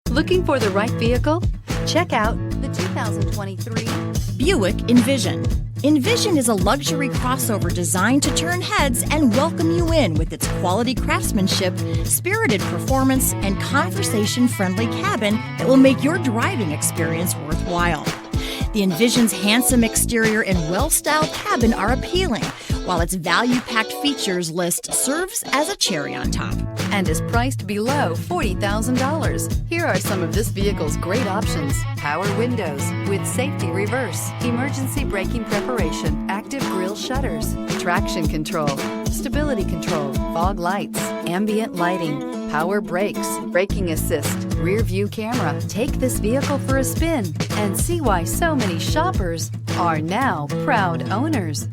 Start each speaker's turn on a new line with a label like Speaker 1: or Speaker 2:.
Speaker 1: Looking for the right vehicle? Check out the 2023
Speaker 2: Buick Envision. Envision is a luxury crossover designed to turn heads and welcome you in with its quality craftsmanship, spirited performance, and conversation-friendly cabin that will make your driving experience worthwhile. The Envision's handsome exterior and well-styled cabin are appealing, while its value-packed features list serves as a cherry on top.
Speaker 1: and is priced below $40,000. Here are some of this vehicle's great options: power windows with safety reverse, emergency braking preparation, active grille shutters, traction control, stability control, fog lights, ambient lighting, power brakes, braking assist, rear view camera. Take this vehicle for a spin and see why so many shoppers are now proud owners.